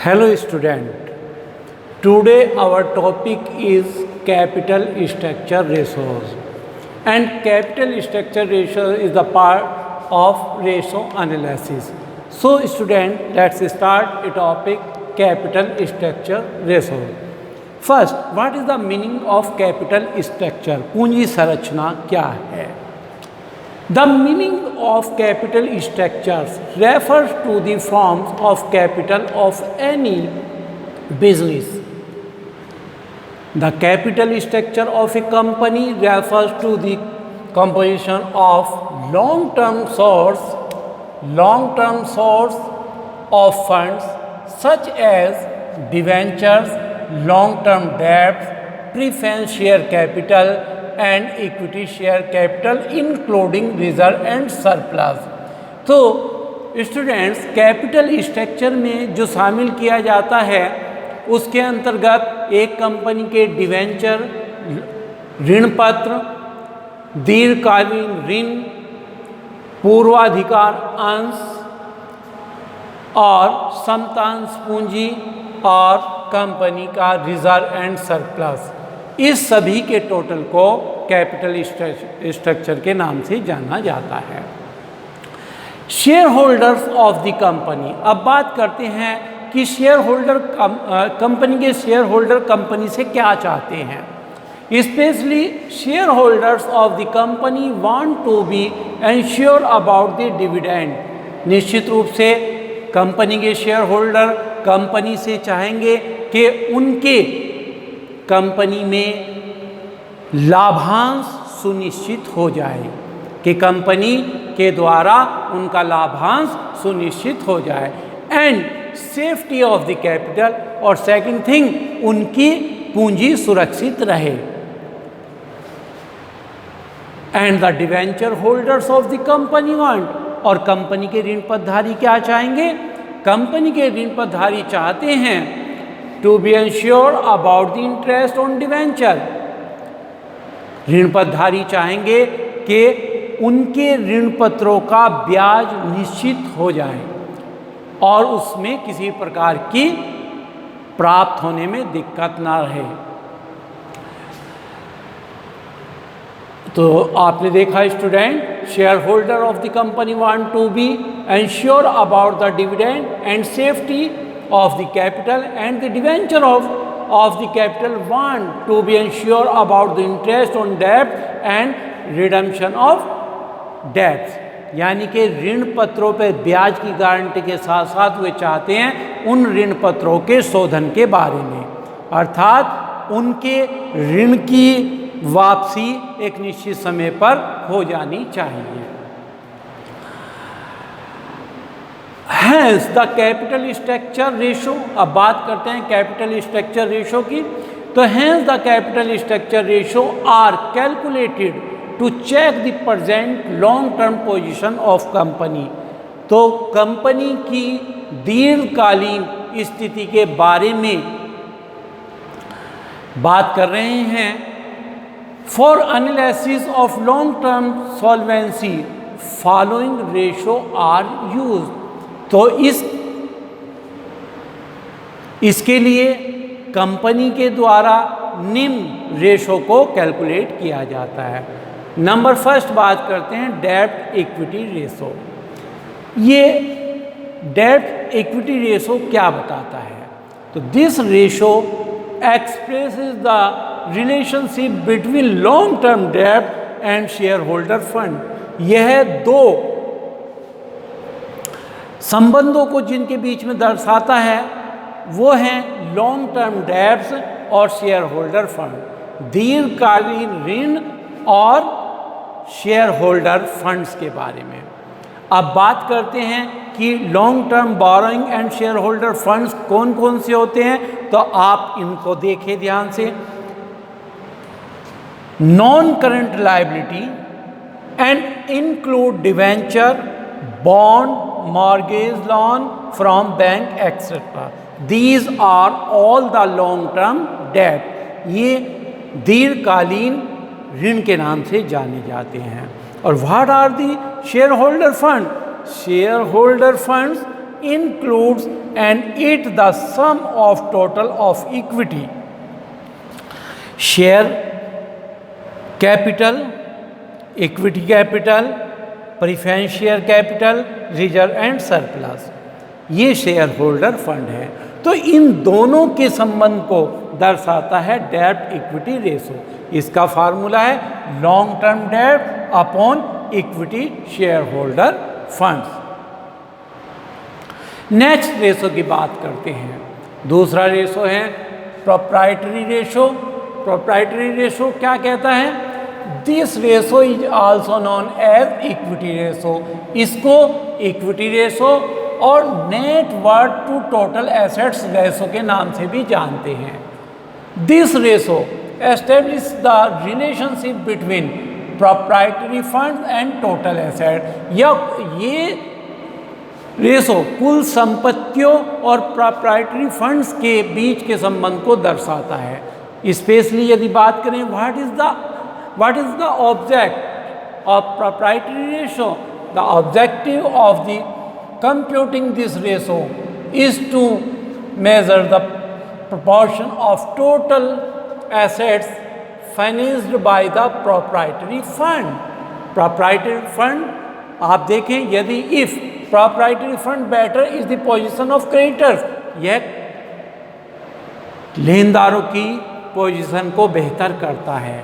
Hello student, today our topic is capital structure ratios, and capital structure ratio is the part of ratio analysis. So student, let's start a topic capital structure ratio. First, what is the meaning of capital structure? पूंजी संरचना क्या है? The meaning of capital structures refers to the forms of capital of any business. The capital structure of a company refers to the composition of long-term source of funds such as debentures, long-term debts, preference share capital and equity share capital including reserve and surplus. तो students, capital structure में जो शामिल किया जाता है उसके अंतर्गत एक कंपनी के डिवेंचर, ऋण पत्र, दीर्घकालीन ऋण, पूर्वाधिकार अंश और समतांश पूंजी और कंपनी का रिजर्व एंड सरप्लस, इस सभी के टोटल को कैपिटल स्ट्रक्चर के नाम से जाना जाता है। Shareholders of the company, अब बात करते हैं कि शेयर होल्डर कंपनी के शेयर होल्डर कंपनी से क्या चाहते हैं। Specially shareholders of the company want to be ensure about the dividend, निश्चित रूप से कंपनी के शेयर होल्डर कंपनी से चाहेंगे कि उनके कंपनी में लाभांश सुनिश्चित हो जाए, कि कंपनी के द्वारा उनका लाभांश सुनिश्चित हो जाए। And safety of the capital, और सेकंड थिंग उनकी पूंजी सुरक्षित रहे। And the debenture holders of the company want, और कंपनी के ऋण पत्रधारी क्या चाहेंगे? कंपनी के ऋण पत्रधारी चाहते हैं to be ensure about the interest on debenture, ऋण पत्रधारी चाहेंगे कि उनके ऋण पत्रों का ब्याज निश्चित हो जाए और उसमें किसी प्रकार की प्राप्त होने में दिक्कत ना रहे। तो आपने देखा student, shareholder of the company want to be ensure about the dividend and safety of the capital, and the debenture of the capital want to be ensured about the interest on debt and redemption of debts, यानी कि ऋण पत्रों पर ब्याज की guarantee के साथ साथ वे चाहते हैं उन ऋण पत्रों के शोधन के बारे में, अर्थात उनके ऋण की वापसी एक निश्चित समय पर हो जानी चाहिए। Hence the capital structure ratio, अब बात करते हैं कैपिटल स्ट्रक्चर रेशो की। तो hence the capital structure ratio are calculated to check the present long term position of company, तो कंपनी की दीर्घकालीन स्थिति के बारे में बात कर रहे हैं। For analysis of long term solvency following ratio are use, तो इसके लिए कंपनी के द्वारा निम्न रेशो को कैलकुलेट किया जाता है। नंबर फर्स्ट बात करते हैं डेब्ट इक्विटी रेशो। ये डेब्ट इक्विटी रेशो क्या बताता है? तो this ratio expresses the relationship between long term डेब्ट एंड शेयर होल्डर फंड। यह दो संबंधों को जिनके बीच में दर्शाता है वो हैं लॉन्ग टर्म डेब्ट्स और शेयर होल्डर फंड, दीर्घकालीन ऋण और शेयर होल्डर फंड्स के बारे में। अब बात करते हैं कि long term borrowing and share holder funds कौन कौन से होते हैं, तो आप इनको देखें ध्यान से। Non current liability and include debenture, bond, mortgage loan from bank etc. These are all the long term debt, ये दीर्घकालीन ऋण के नाम से जाने जाते हैं। और what are the share holder fund? Share holder funds includes and it the sum of total of equity, share capital, equity capital, preference share capital, reserve and surplus, ये शेयर होल्डर फंड है। तो इन दोनों के संबंध को दर्शाता है डेब्ट इक्विटी रेशो। इसका फार्मूला है लॉन्ग टर्म डेब्ट upon equity share holder funds. Next ratio की बात करते हैं। दूसरा रेशो है प्रोप्राइटरी रेशो। प्रोप्राइटरी रेशो क्या कहता है? This ratio is also known as equity ratio. इसको इक्विटी रेशो और net worth to total assets ratio के नाम से भी जानते हैं। This ratio establish the relationship between proprietary fund and total asset. ये रेशो कुल संपत्तियों और प्रोप्राइटरी फंड्स के बीच के संबंध को दर्शाता है। स्पेशली यदि बात करें what is the object of proprietary ratio? The objective of the computing this ratio is to measure the proportion of total assets financed by the proprietary fund. Proprietary fund आप देखें, यदि if proprietary fund better is the position of creditors, यह लेनदारों की position को बेहतर करता है।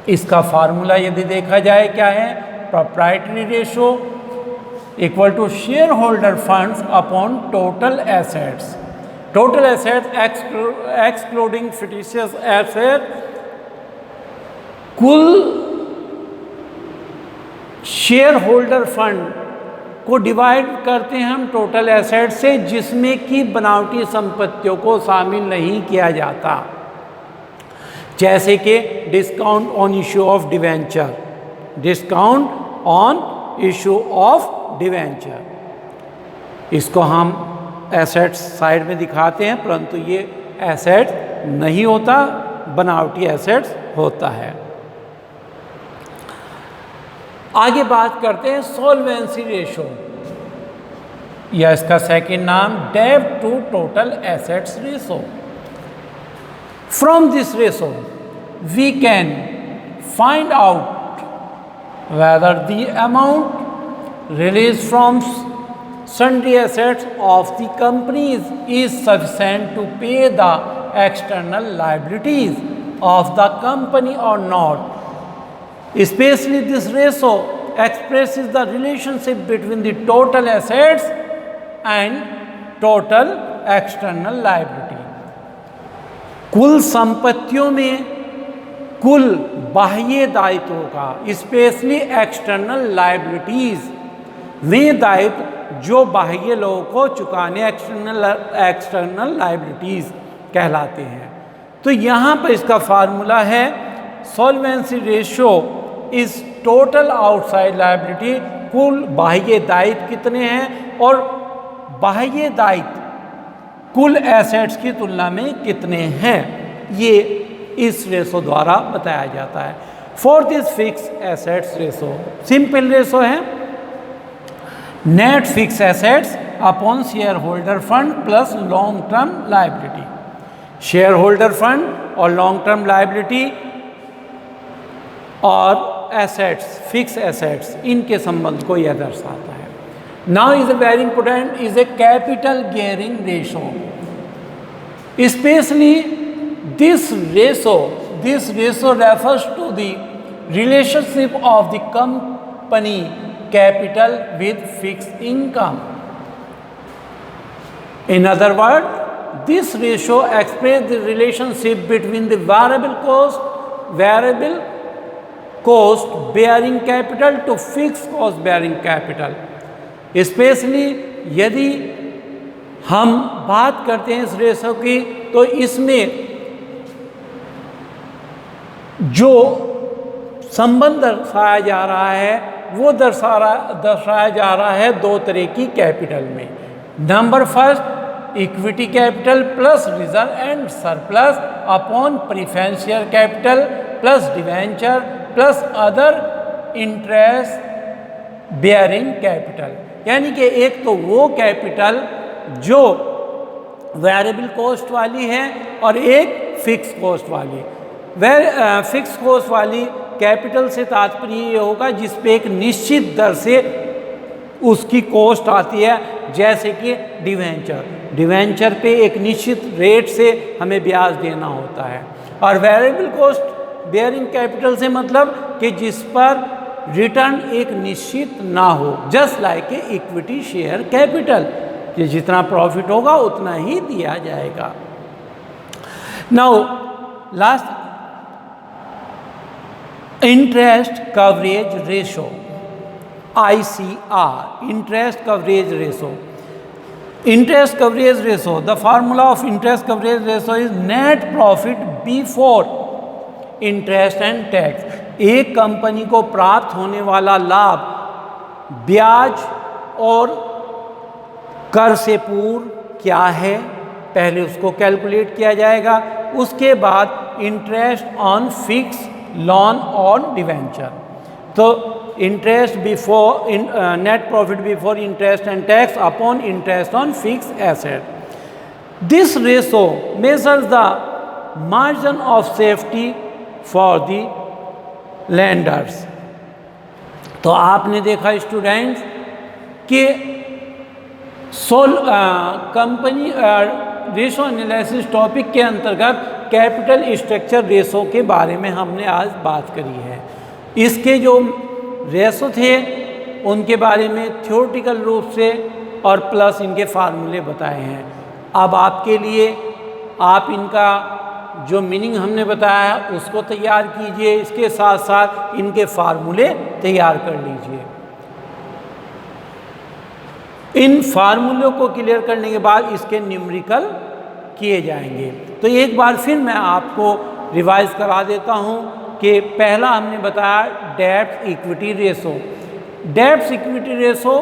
इसका फार्मूला यदि देखा जाए क्या है? Proprietary ratio equal to share holder funds upon total assets. Total assets excluding fictitious asset, कुल शेयर होल्डर फंड को डिवाइड करते हैं हम टोटल एसेट से, जिसमें कि बनावटी संपत्तियों को शामिल नहीं किया जाता, जैसे कि discount on issue of debenture. Discount on issue of debenture इसको हम एसेट्स साइड में दिखाते हैं, परंतु ये एसेट्स नहीं होता, बनावटी एसेट्स होता है। आगे बात करते हैं सॉल्वेंसी रेशो, या इसका सेकंड नाम डेब्ट to total assets ratio. From this ratio, we can find out whether the amount released from sundry assets of the companies is sufficient to pay the external liabilities of the company or not. Especially this ratio expresses the relationship between the total assets and total external liability. कुल संपत्तियों में कुल बाह्य दायित्वों का, specially external liabilities, वे दायित्व जो बाह्य लोगों को चुकाने एक्सटर्नल लायबिलिटीज कहलाते हैं। तो यहाँ पर इसका फार्मूला है solvency ratio is total outside liability. कुल बाह्य दायित्व कितने हैं और बाह्य दायित्व कुल एसेट्स की तुलना में कितने हैं, ये इस रेशो द्वारा बताया जाता है। Fourth is fix assets ratio. Simple ratio है net fix assets upon share holder fund plus long term liability. Share holder fund और लॉन्ग टर्म लायबिलिटी और एसेट्स, फिक्स एसेट्स, इनके संबंध को यह दर्शाता है। Now is a very important is a capital gearing ratio. Especially this ratio refers to the relationship of the company capital with fixed income. In other words, this ratio expresses the relationship between the variable cost bearing capital to fixed cost bearing capital. Specially यदि हम बात करते हैं इस ratio की, तो इसमें जो संबंध दर्शाया जा रहा है वो दर्शाया जा रहा है दो तरह की कैपिटल में। Number first equity capital plus reserve and surplus upon preference share capital plus debenture plus other interest bearing capital. यानी कि एक तो वो कैपिटल जो वेरिएबल कॉस्ट वाली है और एक फिक्स कॉस्ट वाली। फिक्स कॉस्ट वाली कैपिटल से तात्पर्य ये होगा जिस पे एक निश्चित दर से उसकी कॉस्ट आती है, जैसे कि डिवेंचर पे एक निश्चित रेट से हमें ब्याज देना होता है। और वेरिएबल कॉस्ट बेयरिंग कैपिटल से मतलब कि जिस पर रिटर्न एक निश्चित ना हो, just like a equity share capital, कि जितना प्रॉफिट होगा उतना ही दिया जाएगा। Now last, interest coverage ratio, ICR, interest coverage ratio. Interest coverage ratio, the formula of interest coverage ratio is net profit before interest and tax. एक company को प्राप्त होने वाला लाभ ब्याज और कर से पूर्व क्या है, पहले उसको कैलकुलेट किया जाएगा, उसके बाद interest on fix loan on debenture. तो interest before net profit before interest and tax upon interest on fixed asset. This ratio measures the margin of safety for the lenders. तो आपने देखा स्टूडेंट्स कि company ratio analysis topic के अंतर्गत capital structure ratio के बारे में हमने आज बात करी है। इसके जो रेशो थे उनके बारे में थ्योरेटिकल रूप से और प्लस इनके फार्मूले बताए हैं। अब आपके लिए आप इनका जो मीनिंग हमने बताया है उसको तैयार कीजिए, इसके साथ साथ इनके फार्मूले तैयार कर लीजिए। इन फार्मूलों को क्लियर करने के बाद इसके न्यूमेरिकल किए जाएंगे। तो एक बार फिर मैं आपको रिवाइज करा देता हूँ कि पहला हमने बताया डेब्ट इक्विटी रेशो। डेब्ट इक्विटी रेशो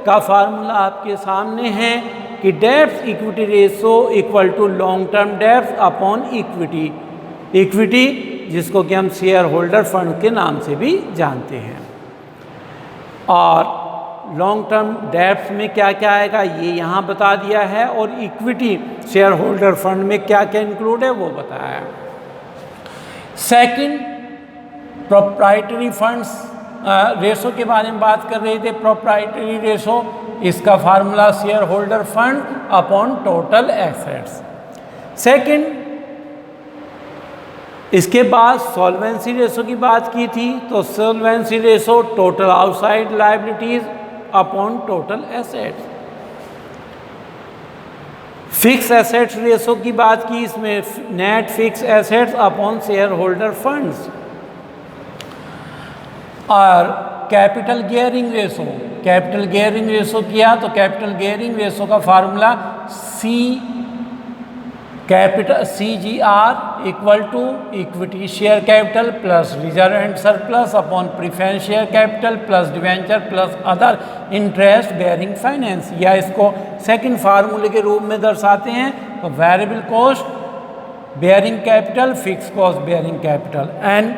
का फार्मूला आपके सामने है कि डेब्ट equity ratio equal to long term डेब्ट अपॉन इक्विटी, जिसको कि हम शेयर होल्डर फंड के नाम से भी जानते हैं। और लॉन्ग टर्म डेब्ट में क्या क्या आएगा ये यहाँ बता दिया है, और इक्विटी शेयर होल्डर फंड में क्या क्या इंक्लूड है वो बताया है। सेकंड, प्रोप्राइटरी फंड्स रेशो के बारे में बात कर रहे थे। प्रोप्राइटरी रेशो, इसका formula share holder fund upon total assets. Second, इसके बाद सॉल्वेंसी रेशो की बात की थी, तो solvency ratio total outside liabilities upon total assets. Fix assets ratio की बात की, इसमें net fix assets upon share holder funds. और कैपिटल गियरिंग रेशो किया तो कैपिटल गियरिंग रेशो का formula CGR equal to equity share capital plus reserve and surplus upon preference share capital plus debenture plus other interest bearing finance, या इसको second फार्मूले के रूप में दर्शाते हैं तो variable cost bearing capital, fix cost bearing capital. And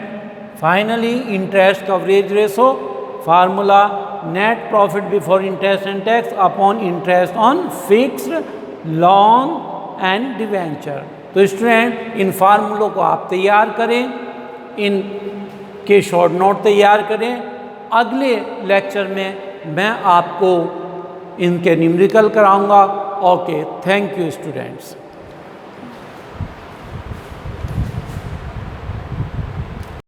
finally interest coverage ratio, formula net profit before interest and tax upon interest on fixed loan and debenture. तो स्टूडेंट इन फार्मूलों को आप तैयार करें, इन के शॉर्ट नोट तैयार करें। अगले lecture में मैं आपको इनके न्यूमेरिकल कराऊंगा। Okay, thank you students.